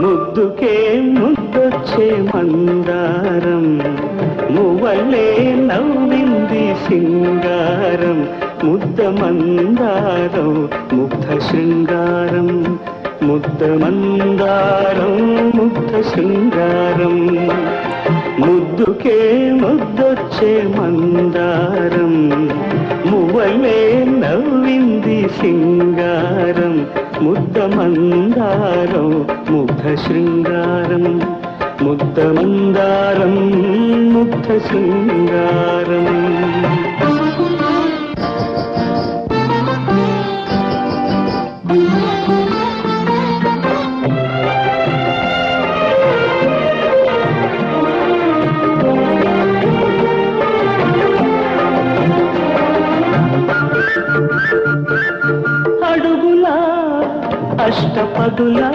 ముద్దుకే ముద్దొచ్చే మందారం మువ్వల్లే నవ్వింది సింగారం ముద్ద మందారం ముగ్ధ శృంగారం ముద్ద మందారం ముగ్ధ శృంగారం ముద్దుకే ముద్దొచ్చే మందారం మువ్వలే నవ్వింది సింగారం ముద్ద మందారం ముగ్ధ శృంగారం ముద్ద మందారం ముగ్ధ శృంగారం అడుగులా అష్టపదులా